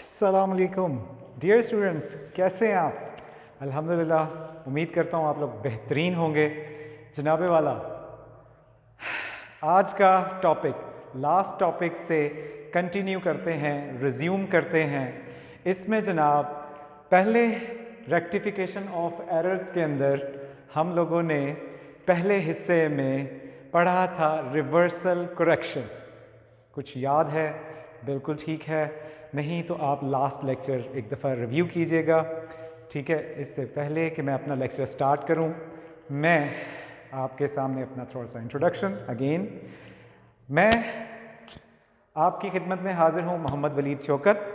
अस्सलामुअलैकुम dear students, कैसे हैं आप? अल्हम्दुलिल्लाह, उम्मीद करता हूँ आप लोग बेहतरीन होंगे। जनाबे वाला, आज का टॉपिक लास्ट टॉपिक से कंटिन्यू करते हैं, रिज्यूम करते हैं। इसमें जनाब पहले रेक्टिफिकेशन ऑफ एरर्स के अंदर हम लोगों ने पहले हिस्से में पढ़ा था रिवर्सल करेक्शन। कुछ याद है? बिल्कुल ठीक है। नहीं तो आप लास्ट लेक्चर एक दफ़ा रिव्यू कीजिएगा, ठीक है। इससे पहले कि मैं अपना लेक्चर स्टार्ट करूं, मैं आपके सामने अपना थोड़ा सा इंट्रोडक्शन अगेन। मैं आपकी खिदमत में हाजिर हूं, मोहम्मद वलीद शौकत,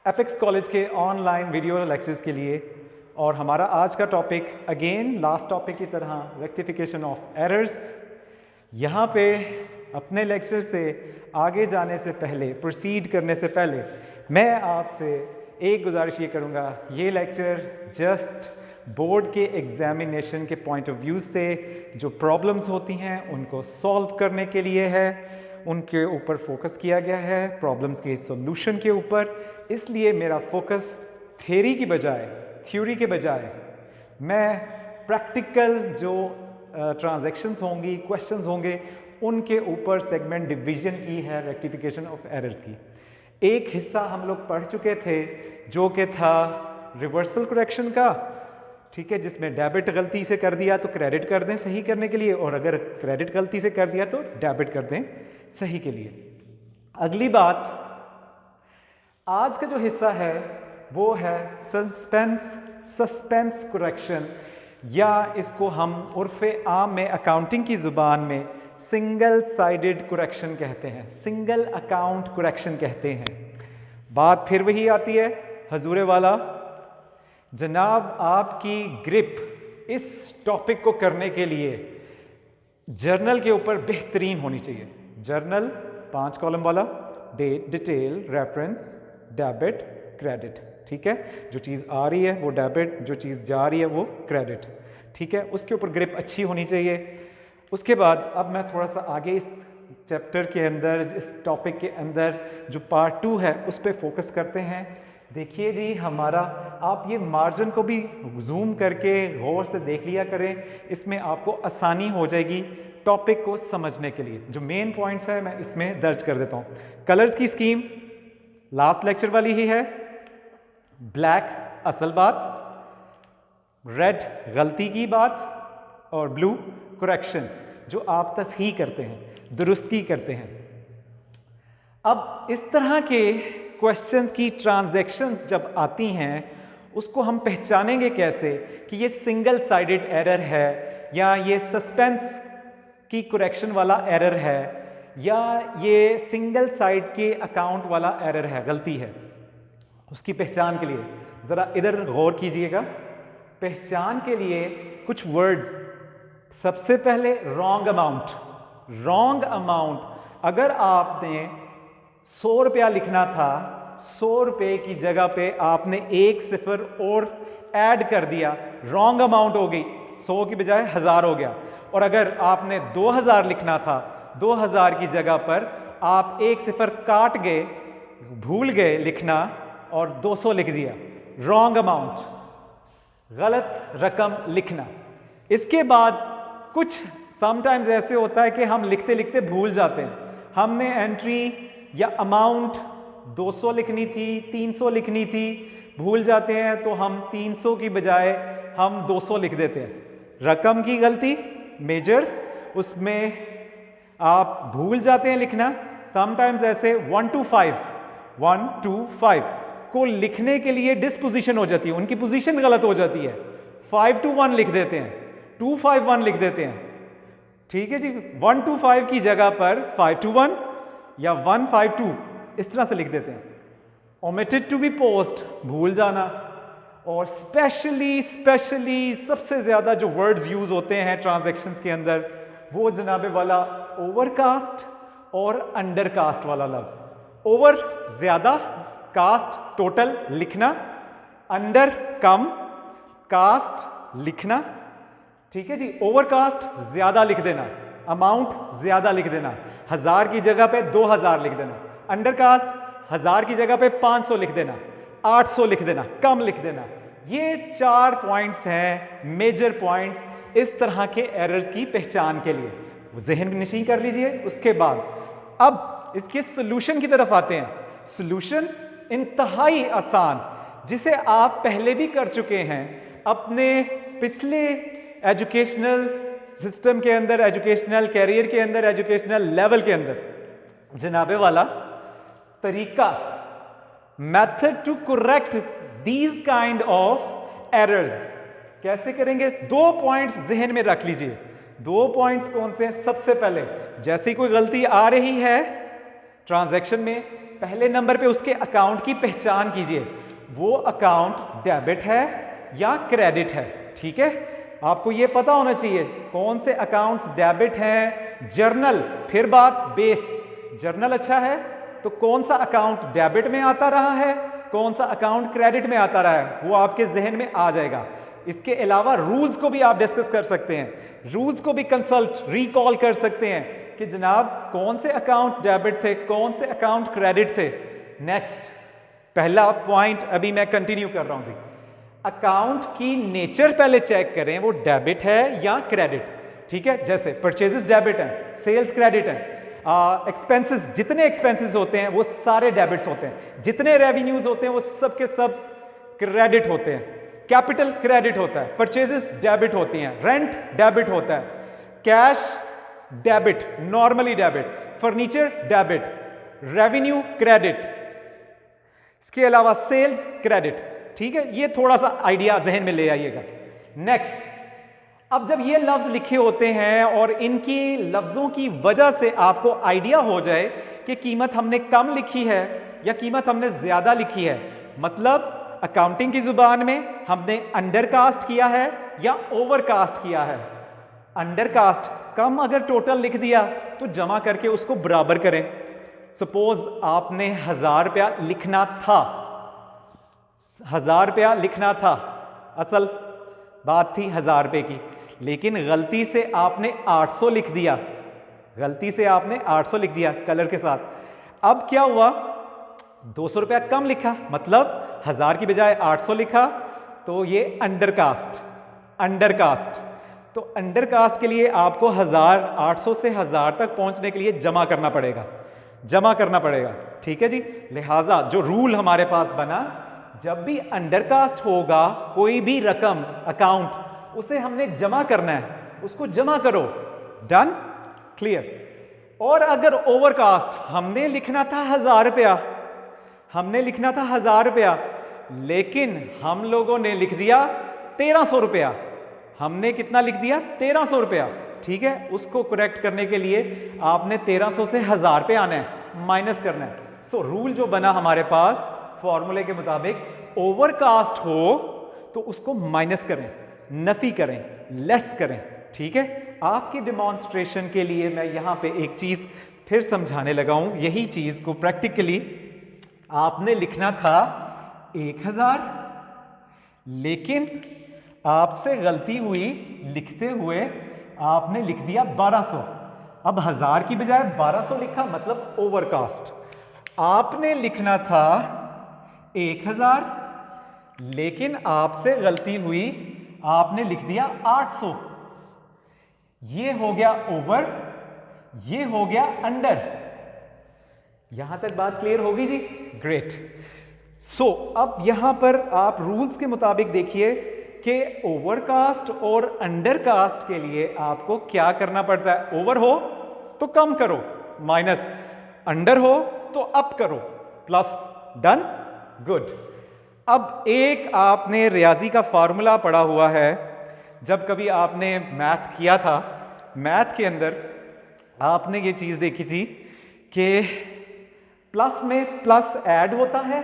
एपिक्स कॉलेज के ऑनलाइन वीडियो लेक्चर्स के लिए। और हमारा आज का टॉपिक अगेन लास्ट टॉपिक की तरह रेक्टिफिकेशन ऑफ एरर्स। यहाँ पे अपने लेक्चर से आगे जाने से पहले, प्रोसीड करने से पहले, मैं आपसे एक गुजारिश ये करूँगा, ये लेक्चर जस्ट बोर्ड के एग्जामिनेशन के पॉइंट ऑफ व्यू से जो प्रॉब्लम्स होती हैं उनको सॉल्व करने के लिए है। उनके ऊपर फोकस किया गया है, प्रॉब्लम्स के सॉल्यूशन के ऊपर। इसलिए मेरा फोकस थ्योरी के बजाय मैं प्रैक्टिकल जो ट्रांजैक्शंस होंगी, क्वेश्चंस होंगे, उनके ऊपर सेगमेंट डिवीजन की है रेक्टिफिकेशन ऑफ एरर्स की। एक हिस्सा हम लोग पढ़ चुके थे जो कि था रिवर्सल करेक्शन का, ठीक है, जिसमें डेबिट गलती से कर दिया तो क्रेडिट कर दें सही करने के लिए, और अगर क्रेडिट गलती से कर दिया तो डेबिट कर दें सही के लिए। अगली बात, आज का जो हिस्सा है वो है सस्पेंस करेक्शन, या इसको हम उर्फ़े आम में अकाउंटिंग की ज़ुबान में सिंगल साइडेड करेक्शन कहते हैं, सिंगल अकाउंट करेक्शन कहते हैं। बात फिर वही आती है हजूरे वाला, जनाब आपकी ग्रिप इस टॉपिक को करने के लिए जर्नल के ऊपर बेहतरीन होनी चाहिए। जर्नल 5 कॉलम वाला, date, detail, reference, debit, credit, ठीक है। जो चीज़ आ रही है वो डेबिट, जो चीज़ जा रही है वो क्रेडिट, ठीक है। उसके ऊपर ग्रिप अच्छी होनी चाहिए। उसके बाद अब मैं थोड़ा सा आगे इस चैप्टर के अंदर, इस टॉपिक के अंदर जो पार्ट 2 है उस पर फोकस करते हैं। देखिए जी, हमारा, आप ये मार्जिन को भी जूम करके गौर से देख लिया करें, इसमें आपको आसानी हो जाएगी टॉपिक को समझने के लिए। जो मेन पॉइंट्स है मैं इसमें दर्ज कर देता हूँ। कलर्स की स्कीम लास्ट लेक्चर वाली ही है। ब्लैक असल बात, रेड गलती की बात, और ब्लू करेक्शन जो आप तसहीह करते हैं, दुरुस्ती करते हैं। अब इस तरह के क्वेश्चंस की ट्रांजैक्शंस जब आती हैं, उसको हम पहचानेंगे कैसे कि ये सिंगल साइडेड एरर है, या ये सस्पेंस की करेक्शन वाला एरर है, या ये सिंगल साइड के अकाउंट वाला एरर है, गलती है। उसकी पहचान के लिए ज़रा इधर गौर कीजिएगा। पहचान के लिए कुछ वर्ड्स, सबसे पहले रॉन्ग अमाउंट। अगर आपने 100 रुपया लिखना था, 100 रुपये की जगह पे आपने एक सिफर और ऐड कर दिया, रॉन्ग अमाउंट हो गई, 100 की बजाय 1000 हो गया। और अगर आपने 2000 लिखना था, 2000 की जगह पर आप एक सिफर काट गए, भूल गए लिखना और 200 लिख दिया, रॉन्ग अमाउंट, गलत रकम लिखना। इसके बाद कुछ समटाइम्स ऐसे होता है कि हम लिखते लिखते भूल जाते हैं। हमने एंट्री या अमाउंट 200 लिखनी थी, 300 लिखनी थी, भूल जाते हैं तो हम 300 की बजाय हम 200 लिख देते हैं। रकम की गलती मेजर, उसमें आप भूल जाते हैं लिखना। समटाइम्स ऐसे 1 to 5 को लिखने के लिए डिस्पोजिशन हो जाती है, उनकी पोजीशन गलत हो जाती है। 5 to 1 लिख देते हैं, 2 5 1 लिख देते हैं, ठीक है जी। 1 to 5 की जगह पर 5 to 1 या 1 5 2 इस तरह से लिख देते हैं। ओमिटेड टू बी पोस्ट, भूल जाना। और स्पेशली सबसे ज्यादा जो वर्ड्स यूज होते हैं ट्रांजैक्शंस के अंदर, वो जनाबे वाला ओवरकास्ट और अंडरकास्ट वाला लफ्ज। ओवर ज्यादा, कास्ट टोटल लिखना, अंडर कम, कास्ट लिखना, ठीक है जी। ओवरकास्ट ज्यादा लिख देना, अमाउंट ज्यादा लिख देना, 1000 की जगह पे 2000 लिख देना। अंडरकास्ट 1000 की जगह पे 500 लिख देना, 800 लिख देना, कम लिख देना। ये 4 पॉइंट्स हैं, मेजर पॉइंट्स इस तरह के एरर्स की पहचान के लिए। जहन में नशीं कर लीजिए। उसके बाद अब इसके सोल्यूशन की तरफ आते हैं। सोल्यूशन इंतहाई आसान, जिसे आप पहले भी कर चुके हैं अपने पिछले एजुकेशनल सिस्टम के अंदर, एजुकेशनल कैरियर के अंदर, एजुकेशनल लेवल के अंदर। जनाबे वाला तरीका, method to correct these kind of errors कैसे करेंगे? 2 पॉइंट्स जहन में रख लीजिए। 2 पॉइंट्स कौन से हैं? सबसे पहले जैसे ही कोई गलती आ रही है ट्रांजैक्शन में, पहले नंबर पे उसके अकाउंट की पहचान कीजिए, वो अकाउंट डेबिट है या क्रेडिट है। ठीक है, आपको ये पता होना चाहिए कौन से अकाउंट्स डेबिट हैं। जर्नल, फिर बात बेस, जर्नल अच्छा है तो कौन सा अकाउंट डेबिट में आता रहा है, कौन सा अकाउंट क्रेडिट में आता रहा है, वो आपके जहन में आ जाएगा। इसके अलावा रूल्स को भी आप डिस्कस कर सकते हैं, रूल्स को भी कंसल्ट, रिकॉल कर सकते हैं कि जनाब कौन से अकाउंट डेबिट थे, कौन से अकाउंट क्रेडिट थे। नेक्स्ट, पहला पॉइंट अभी मैं कंटिन्यू कर रहा हूं जी। अकाउंट की नेचर पहले चेक करें, वो डेबिट है या क्रेडिट। ठीक है, जैसे परचेजेस डेबिट हैं, सेल्स क्रेडिट हैं, एक्सपेंसेस, जितने एक्सपेंसेस होते हैं वो सारे डेबिट्स होते हैं, जितने रेवेन्यूज होते हैं वो सब के सब क्रेडिट होते हैं। कैपिटल क्रेडिट होता है, परचेजेस डेबिट होती हैं, रेंट डेबिट होता है, cash debit, normally debit, furniture debit, revenue credit, इसके अलावा सेल्स क्रेडिट। ठीक है, ये थोड़ा सा आइडिया जहन में ले आइएगा। नेक्स्ट, अब जब ये लफ्ज लिखे होते हैं और इनकी लफ्जों की वजह से आपको आइडिया हो जाए कि कीमत हमने कम लिखी है या कीमत हमने ज्यादा लिखी है, मतलब अकाउंटिंग की जुबान में हमने अंडरकास्ट किया है या ओवरकास्ट किया है। अंडरकास्ट, कम अगर टोटल लिख दिया तो जमा करके उसको बराबर करें। सपोज आपने 1000 रुपया लिखना था, 1000 रुपया लिखना था, असल बात थी 1000 रुपये की, लेकिन गलती से आपने 800 लिख दिया, गलती से आपने 800 लिख दिया कलर के साथ। अब क्या हुआ? 200 रुपया कम लिखा, मतलब 1000 की बजाय 800 लिखा, तो ये अंडरकास्ट। अंडरकास्ट, तो अंडरकास्ट के लिए आपको 800 से 1000 तक पहुंचने के लिए जमा करना पड़ेगा, जमा करना पड़ेगा। ठीक है जी, लिहाजा जो रूल हमारे पास बना, जब भी अंडरकास्ट होगा कोई भी रकम, अकाउंट, उसे हमने जमा करना है, उसको जमा करो। Done, clear. और अगर ओवरकास्ट, हमने लिखना था 1000 रुपया, हमने लिखना था 1000 रुपया, लेकिन हम लोगों ने लिख दिया 1300 रुपया। हमने कितना लिख दिया? 1300 रुपया। ठीक है, उसको करेक्ट करने के लिए आपने 1300 से 1000 पे आना है, माइनस करना है। सो रूल जो बना हमारे पास फॉर्मूले के मुताबिक, ओवरकास्ट हो तो उसको माइनस करें, नफी करें, लेस करें। ठीक है, आपकी डिमॉन्स्ट्रेशन के लिए मैं यहां पे एक चीज फिर समझाने लगा हूं। यही चीज को प्रैक्टिकली आपने लिखना था 1000, लेकिन आपसे गलती हुई, लिखते हुए आपने लिख दिया 1200। अब 1000 की बजाय 1200 लिखा, मतलब ओवरकास्ट। आपने लिखना था 1000, लेकिन आपसे गलती हुई, आपने लिख दिया 800। ये हो गया ओवर, ये हो गया अंडर। यहां तक बात क्लियर होगी जी? ग्रेट। सो अब यहां पर आप रूल्स के मुताबिक देखिए कि ओवरकास्ट और अंडरकास्ट के लिए आपको क्या करना पड़ता है। ओवर हो तो कम करो, माइनस, अंडर हो तो अप करो, प्लस। Done, good. अब एक आपने रियाजी का फार्मूला पढ़ा हुआ है, जब कभी आपने मैथ किया था, मैथ के अंदर आपने ये चीज देखी थी कि प्लस में प्लस ऐड होता है,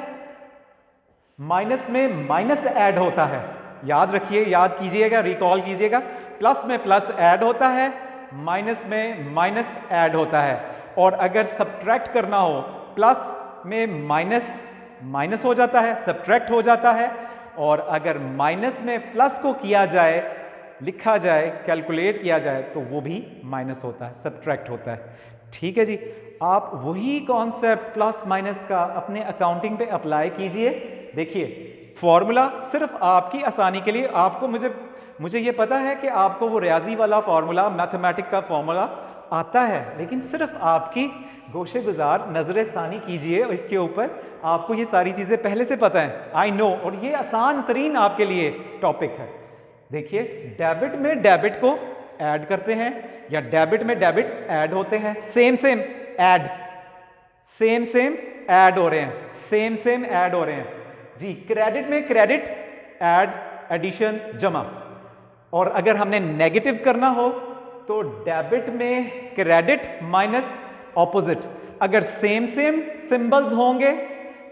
माइनस में माइनस ऐड होता है। याद रखिए, याद कीजिएगा, रिकॉल कीजिएगा। प्लस में प्लस ऐड होता है, माइनस में माइनस ऐड होता है। और अगर सब्ट्रैक्ट करना हो, प्लस में माइनस माइनस हो जाता है, सब्ट्रैक्ट हो जाता है। और अगर माइनस में प्लस को किया जाए लिखा जाए, कैलकुलेट किया जाए तो वो भी माइनस होता है, सब्ट्रैक्ट होता है। ठीक है जी, आप वही कॉन्सेप्ट प्लस माइनस का अपने अकाउंटिंग पे अप्लाई कीजिए। देखिए फॉर्मूला सिर्फ आपकी आसानी के लिए, आपको मुझे ये पता है कि आपको वो रियाजी वाला फॉर्मूला, मैथमेटिक का फॉर्मूला आता है, लेकिन सिर्फ आपकी गोशे गुजार नजर सानी कीजिए और इसके ऊपर आपको ये सारी चीजें पहले से पता है, आई नो, और ये आसान तरीन आपके लिए टॉपिक है। देखिए डेबिट में डेबिट को ऐड करते हैं या डेबिट में डेबिट ऐड होते हैं, same same add, same same add हो रहे हैं, सेम सेम ऐड हो रहे हैं जी। क्रेडिट में क्रेडिट ऐड, एडिशन, जमा। और अगर हमने नेगेटिव करना हो तो डेबिट में क्रेडिट माइनस ऑपोजिट। अगर सेम सेम सिंबल्स होंगे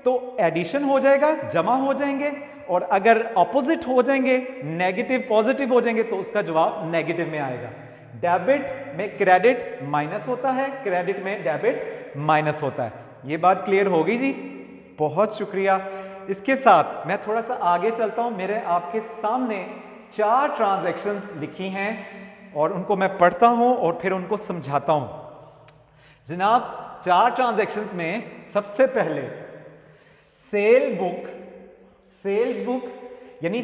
तो एडिशन हो जाएगा, जमा हो जाएंगे, और अगर ऑपोजिट हो जाएंगे, नेगेटिव पॉजिटिव हो जाएंगे, तो उसका जवाब नेगेटिव में आएगा। डेबिट में क्रेडिट माइनस होता है, क्रेडिट में डेबिट माइनस होता है। ये बात क्लियर होगी जी? बहुत शुक्रिया। इसके साथ मैं थोड़ा सा आगे चलता हूं। मेरे आपके सामने 4 ट्रांजैक्शंस लिखी हैं और उनको मैं पढ़ता हूं और फिर उनको समझाता हूं। जनाब 4 ट्रांजैक्शंस में सबसे पहले सेल्स बुक यानी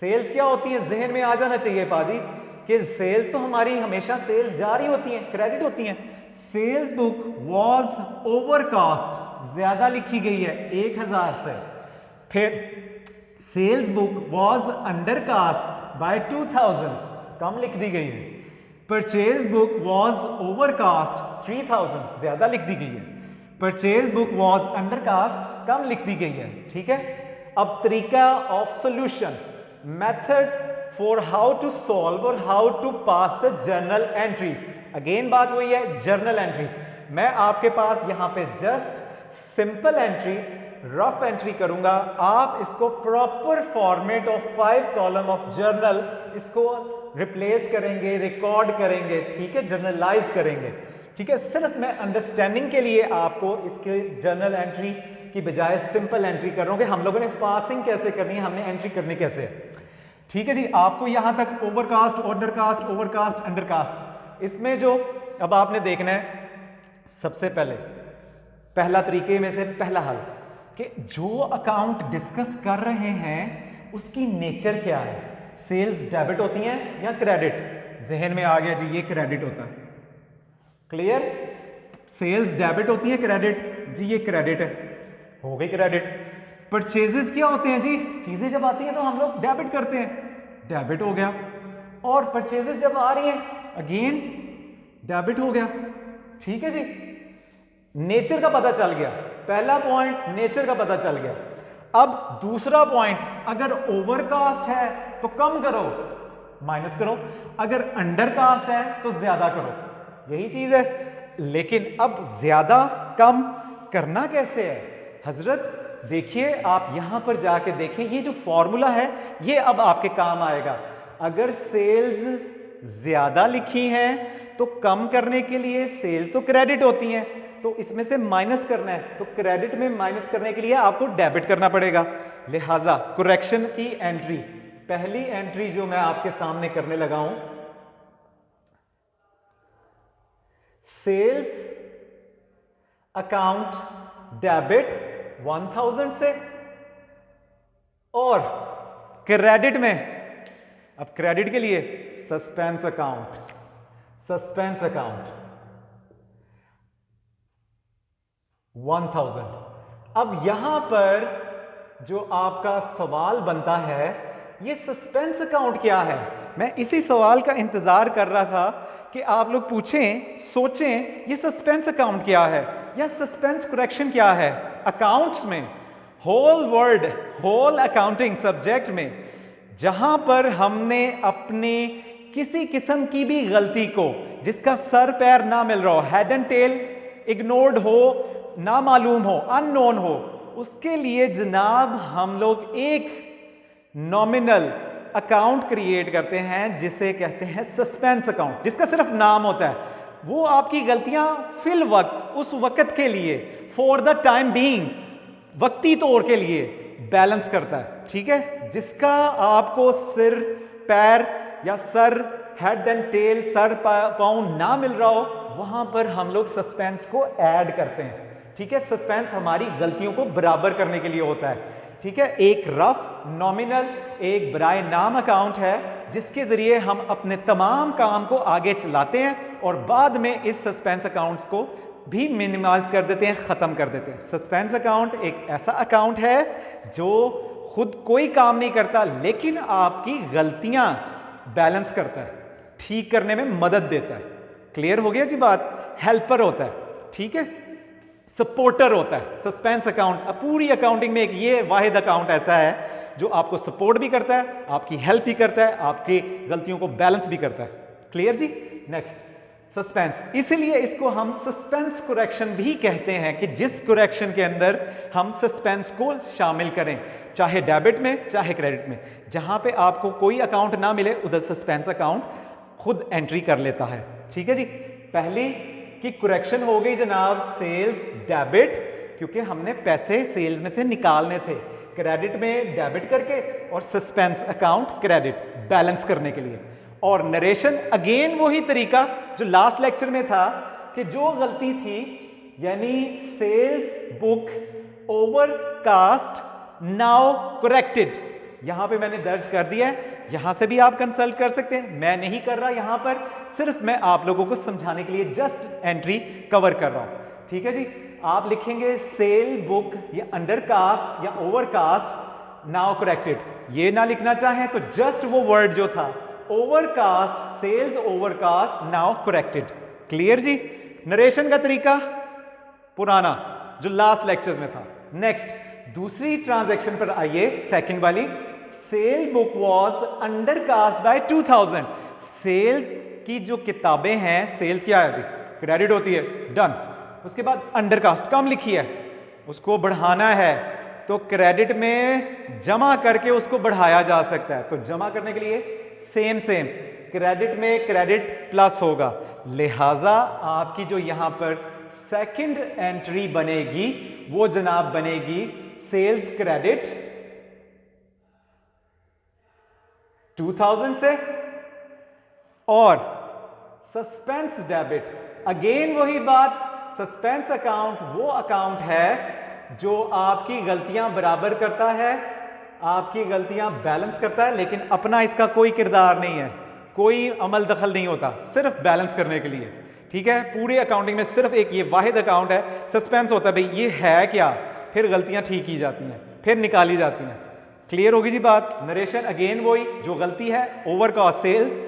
सेल्स क्या होती है, जहन में आ जाना चाहिए पाजी कि सेल्स तो हमारी हमेशा सेल्स जारी होती हैं, क्रेडिट होती हैं। सेल्स बुक वॉज ओवरकास्ट, ज्यादा लिखी गई है 1000 से। फिर sales book was undercast by 2000, कम लिख दी गई है। परचेज बुक वॉज ओवरकास्ट 3000, ज्यादा लिख दी गई है। परचेज बुक वॉज अंडरकास्ट, कम लिख दी गई है। ठीक है, अब तरीका of solution, method for how to solve और how to pass the journal entries. Again बात वही है, जर्नल एंट्रीज। मैं आपके पास यहां पे just simple entry, rough entry करूंगा। आप इसको proper format of 5 column of journal इसको रिप्लेस करेंगे, रिकॉर्ड करेंगे, ठीक है, जर्नलाइज करेंगे। ठीक है, सिर्फ मैं अंडरस्टैंडिंग के लिए आपको इसके जर्नल एंट्री की बजाय सिंपल एंट्री कर रहा हूं कि हम लोगों ने पासिंग कैसे करनी है, हमने एंट्री करनी कैसे है। ठीक है जी, आपको यहां तक ओवरकास्ट, अंडरकास्ट, ओवरकास्ट, अंडरकास्ट, इसमें जो अब आपने देखना है, सबसे पहले पहला तरीके में से पहला हल कि जो अकाउंट डिस्कस कर रहे हैं उसकी नेचर क्या है। सेल्स डेबिट होती हैं या क्रेडिट? जहन में आ गया जी, ये क्रेडिट होता है। क्लियर? सेल्स डेबिट होती है, क्रेडिट जी, ये क्रेडिट है, हो गई क्रेडिट। परचेजेस क्या होते हैं जी? चीजें जब आती हैं तो हम लोग डेबिट करते हैं, डेबिट हो गया। और परचेजेस जब आ रही हैं अगेन डेबिट हो गया। ठीक है जी, नेचर का पता चल गया। पहला पॉइंट नेचर का पता चल गया। अब दूसरा पॉइंट, अगर ओवरकास्ट है तो कम करो, माइनस करो, अगर अंडरकास्ट है तो ज्यादा करो, यही चीज है। लेकिन अब ज्यादा कम करना कैसे है हजरत? देखिए, आप यहां पर जाके देखिए, ये जो फॉर्मूला है ये अब आपके काम आएगा। अगर सेल्स ज्यादा लिखी हैं तो कम करने के लिए, सेल्स तो क्रेडिट होती हैं तो इसमें से माइनस करना है, तो क्रेडिट में माइनस करने के लिए आपको डेबिट करना पड़ेगा। लिहाजा करेक्शन की एंट्री, पहली एंट्री जो मैं आपके सामने करने लगा हूं, सेल्स अकाउंट डेबिट 1000 से, और क्रेडिट में, अब क्रेडिट के लिए सस्पेंस अकाउंट, सस्पेंस अकाउंट 1000। अब यहां पर जो आपका सवाल बनता है, ये सस्पेंस अकाउंट क्या है? मैं इसी सवाल का इंतजार कर रहा था कि आप लोग पूछें, सोचें, ये सस्पेंस अकाउंट क्या है या सस्पेंस करेक्शन क्या है। अकाउंट्स में, whole word, whole accounting subject में, जहां पर हमने अपने किसी किस्म की भी गलती को, जिसका सर पैर ना मिल रहा हो, हेड एंड टेल इग्नोर्ड हो, ना मालूम हो, अननोन हो, उसके लिए जनाब हम लोग एक नॉमिनल अकाउंट क्रिएट करते हैं जिसे कहते हैं सस्पेंस अकाउंट, जिसका सिर्फ नाम होता है। वो आपकी गलतियां फिल वक्त, उस वक्त के लिए, फॉर द टाइम बीइंग, वक्ती तौर के लिए बैलेंस करता है। ठीक है, जिसका आपको सिर, पैर या सर, हेड एंड टेल, सर पाँव ना मिल रहा हो, वहां पर हम लोग सस्पेंस को ऐड करते हैं। ठीक है, सस्पेंस हमारी गलतियों को बराबर करने के लिए होता है। ठीक है, एक रफ नॉमिनल, एक बराए नाम अकाउंट है जिसके जरिए हम अपने तमाम काम को आगे चलाते हैं और बाद में इस सस्पेंस अकाउंट्स को भी मिनिमाइज कर देते हैं, खत्म कर देते हैं। सस्पेंस अकाउंट एक ऐसा अकाउंट है जो खुद कोई काम नहीं करता, लेकिन आपकी गलतियां बैलेंस करता है, ठीक करने में मदद देता है। क्लियर हो गया जी बात? हेल्पर होता है, ठीक है, सपोर्टर होता है सस्पेंस अकाउंट। पूरी अकाउंटिंग में एक ये वाहिद अकाउंट ऐसा है जो आपको सपोर्ट भी करता है, आपकी हेल्प भी करता है, आपकी गलतियों को बैलेंस भी करता है। क्लियर जी? नेक्स्ट, सस्पेंस, इसीलिए इसको हम सस्पेंस करेक्शन भी कहते हैं कि जिस करेक्शन के अंदर हम सस्पेंस को शामिल करें, चाहे डेबिट में चाहे क्रेडिट में। जहां पे आपको कोई अकाउंट ना मिले उधर सस्पेंस अकाउंट खुद एंट्री कर लेता है। ठीक है जी, पहली की करेक्शन हो गई जनाब सेल्स डेबिट, क्योंकि हमने पैसे सेल्स में से निकालने थे, क्रेडिट में डेबिट करके, और सस्पेंस अकाउंट क्रेडिट बैलेंस करने के लिए। और नरेशन अगेन वही तरीका जो लास्ट लेक्चर में था कि जो गलती थी, यानी sales book overcast now corrected, यहां पे मैंने दर्ज कर दिया है। यहां से भी आप कंसल्ट कर सकते हैं, मैं नहीं कर रहा यहां पर, सिर्फ मैं आप लोगों को समझाने के लिए जस्ट एंट्री कवर कर रहा हूं। ठीक है जी, आप लिखेंगे सेल बुक या अंडरकास्ट या ओवरकास्ट नाउ करेक्टेड। ये ना लिखना चाहें तो जस्ट वो वर्ड जो था overcast, sales overcast now corrected. Clear जी? नरेशन का तरीका पुराना जो लास्ट लेक्चर्स में था। नेक्स्ट, दूसरी ट्रांजैक्शन पर आइए, सेकंड वाली, sale book was undercast by 2000। Sales की जो किताबें हैं, सेल्स क्या है जी? क्रेडिट होती है, डन। उसके बाद अंडरकास्ट कम लिखी है, उसको बढ़ाना है तो क्रेडिट में जमा करके उसको बढ़ाया जा सकता है। तो जमा करने के लिए सेम क्रेडिट में क्रेडिट प्लस होगा, लिहाजा आपकी जो यहां पर सेकंड एंट्री बनेगी वो जनाब बनेगी सेल्स क्रेडिट 2000 से, और सस्पेंस डेबिट अगेन वही बात, सस्पेंस अकाउंट वो अकाउंट है जो आपकी गलतियां बराबर करता है, आपकी गलतियां बैलेंस करता है, लेकिन अपना इसका कोई किरदार नहीं है, कोई अमल दखल नहीं होता, सिर्फ बैलेंस करने के लिए। ठीक है, पूरे अकाउंटिंग में सिर्फ एक ये वाहिद अकाउंट है। सस्पेंस होता है भाई ये है क्या, फिर गलतियां ठीक की जाती हैं, फिर निकाली जाती हैं। क्लियर होगी जी बात? नरेशन अगेन वही, जो गलती है overcast sales,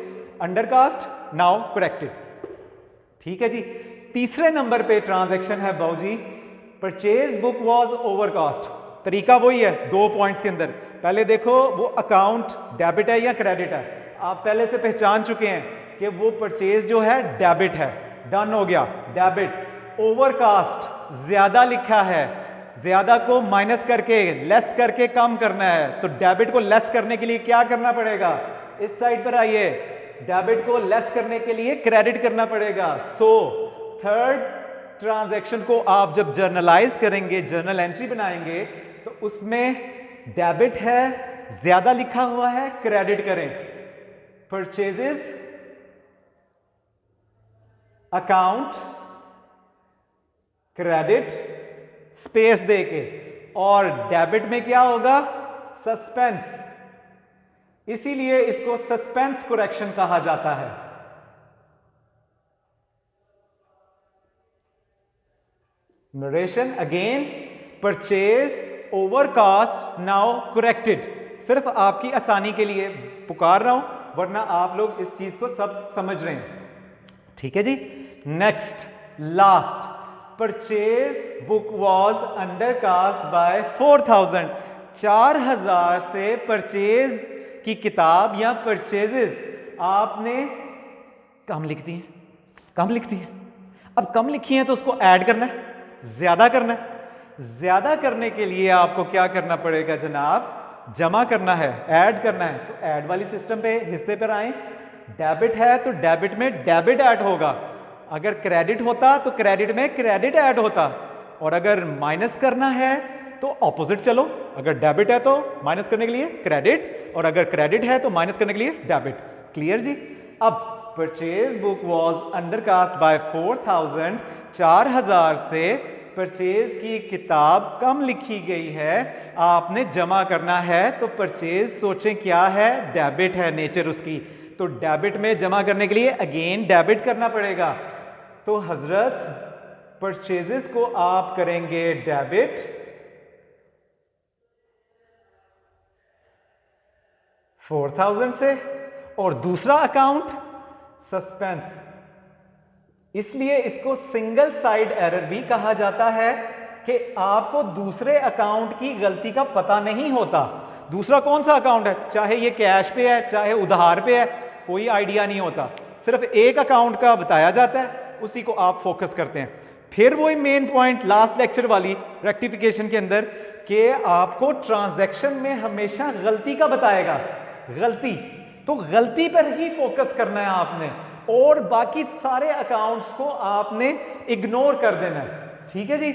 undercast now corrected. ठीक है जी, तीसरे नंबर पे ट्रांजैक्शन है बाबू जी, परचेज बुक वाज ओवरकास्ट। तरीका वही है, 2 पॉइंट्स के अंदर। पहले देखो वो अकाउंट डेबिट है या क्रेडिट है, आप पहले से पहचान चुके हैं कि वो परचेज जो है डेबिट है, डन हो गया डेबिट। ओवरकास्ट ज्यादा लिखा है, ज्यादा को माइनस करके लेस करके कम करना है, तो डेबिट को लेस करने के लिए क्या करना पड़ेगा? इस साइड पर आइए, डेबिट को लेस करने के लिए क्रेडिट करना पड़ेगा। सो थर्ड ट्रांजैक्शन को आप जब जर्नलाइज करेंगे, जर्नल एंट्री बनाएंगे, तो उसमें डेबिट है, ज्यादा लिखा हुआ है, क्रेडिट करें। परचेजेस अकाउंट क्रेडिट स्पेस देके, और डेबिट में क्या होगा? सस्पेंस, इसीलिए इसको सस्पेंस करेक्शन कहा जाता है। Narration again, purchase overcast now corrected, सिर्फ आपकी आसानी के लिए पुकार रहा हूं, वरना आप लोग इस चीज को सब समझ रहे हैं। ठीक है जी, next last, purchase book was undercast by 4000। 4000 से परचेज की किताब या परचेजेस आपने कम लिख दी है, कम लिखती है। अब कम लिखी है तो उसको ऐड करना है, ज्यादा करना है। ज्यादा करने के लिए आपको क्या करना पड़ेगा जनाब? जमा करना है, ऐड करना है। तो ऐड वाली सिस्टम पे हिस्से पर आए, डेबिट है तो डेबिट में डेबिट ऐड होगा, अगर क्रेडिट होता तो क्रेडिट में क्रेडिट ऐड होता, और अगर माइनस करना है तो ऑपोजिट चलो, अगर डेबिट है तो माइनस करने के लिए क्रेडिट, और अगर क्रेडिट है तो माइनस करने के लिए डेबिट। क्लियर जी। अब purchase book was undercast by 4000, 4000 से परचेज की किताब कम लिखी गई है, आपने जमा करना है। तो परचेज सोचें क्या है, डेबिट है नेचर उसकी, तो डेबिट में जमा करने के लिए अगेन डेबिट करना पड़ेगा। तो हजरत परचेजेस को आप करेंगे डेबिट, 4000 से, और दूसरा अकाउंट सस्पेंस, इसलिए इसको सिंगल साइड एरर भी कहा जाता है कि आपको दूसरे अकाउंट की गलती का पता नहीं होता। दूसरा कौन सा अकाउंट है, चाहे ये कैश पे है चाहे उधार पे है, कोई आइडिया नहीं होता, सिर्फ एक अकाउंट का बताया जाता है, उसी को आप फोकस करते हैं। फिर वही मेन पॉइंट लास्ट लेक्चर वाली रेक्टिफिकेशन के अंदर कि आपको ट्रांजैक्शन में हमेशा गलती का बताएगा, गलती, तो गलती पर ही फोकस करना है आपने, और बाकी सारे अकाउंट्स को आपने इग्नोर कर देना है। ठीक है जी।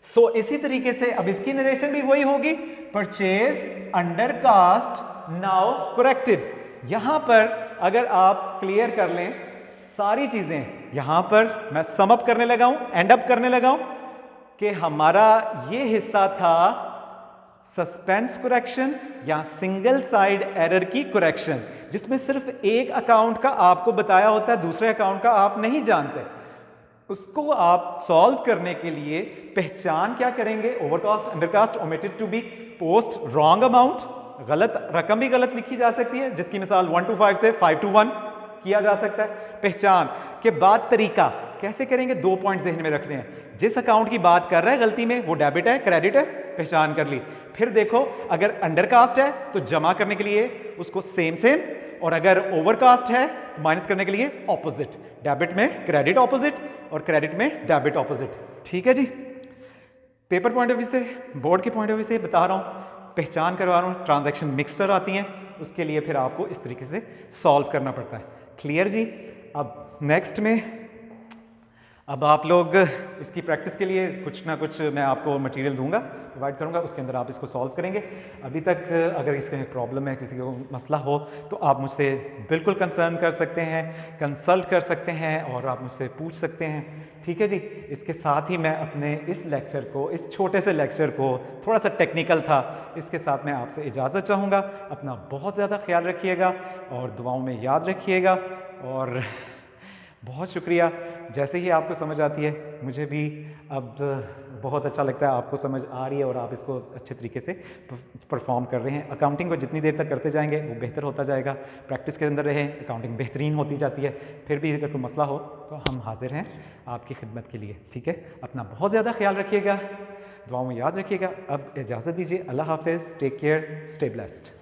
सो इसी तरीके से अब इसकी नरेशन भी वही होगी, purchase undercast now corrected. यहां पर अगर आप क्लियर कर लें सारी चीजें, यहां पर मैं सम अप करने लगा हूं, एंड अप करने लगा हूं कि हमारा ये हिस्सा था सस्पेंस करेक्शन या सिंगल साइड एरर की करेक्शन, जिसमें सिर्फ एक अकाउंट का आपको बताया होता है, दूसरे अकाउंट का आप नहीं जानते। उसको आप सॉल्व करने के लिए पहचान क्या करेंगे, overcast, undercast, omitted to be, post wrong amount, गलत रकम भी गलत लिखी जा सकती है, जिसकी मिसाल 1 to 5 से 5 to 1 किया जा सकता है। पहचान के बाद तरीका कैसे करेंगे, 2 पॉइंट जहन में रखने हैं। जिस अकाउंट की बात कर रहा है गलती में, वो डेबिट है क्रेडिट है, पहचान कर ली। फिर देखो अगर अंडरकास्ट है तो जमा करने के लिए उसको सेम सेम, और अगर ओवरकास्ट है तो माइनस करने के लिए ऑपोजिट, डेबिट में क्रेडिट ऑपोजिट और क्रेडिट में डेबिट ऑपोजिट। ठीक है जी। पेपर पॉइंट ऑफ व्यू से, बोर्ड के पॉइंट ऑफ व्यू से बता रहा हूं, पहचान करवा रहा हूं, ट्रांजैक्शन मिक्सर आती हैं, उसके लिए फिर आपको इस तरीके से सॉल्व करना पड़ता है। क्लियर जी। अब नेक्स्ट में अब आप लोग इसकी प्रैक्टिस के लिए कुछ ना कुछ मैं आपको मटेरियल दूंगा, प्रोवाइड करूंगा, उसके अंदर आप इसको सॉल्व करेंगे। अभी तक अगर इसका प्रॉब्लम है, किसी को मसला हो, तो आप मुझसे बिल्कुल कंसर्न कर सकते हैं, कंसल्ट कर सकते हैं और आप मुझसे पूछ सकते हैं। ठीक है जी। इसके साथ ही मैं अपने इस लेक्चर को, इस छोटे से लेक्चर को, थोड़ा सा टेक्निकल था, इसके साथ मैं आपसे इजाज़त चाहूँगा। अपना बहुत ज़्यादा ख्याल रखिएगा और दुआओं में याद रखिएगा, और बहुत शुक्रिया। जैसे ही आपको समझ आती है, मुझे भी अब बहुत अच्छा लगता है, आपको समझ आ रही है और आप इसको अच्छे तरीके से परफॉर्म कर रहे हैं। अकाउंटिंग को जितनी देर तक करते जाएंगे वो बेहतर होता जाएगा, प्रैक्टिस के अंदर रहें, अकाउंटिंग बेहतरीन होती जाती है। फिर भी अगर कोई मसला हो तो हम हाजिर हैं आपकी खिदमत के लिए। ठीक है, अपना बहुत ज़्यादा ख्याल रखिएगा, दुआओं में याद रखिएगा। अब इजाज़त दीजिए, अल्लाह हाफिज़, टेक केयर, स्टे ब्लेस्ड।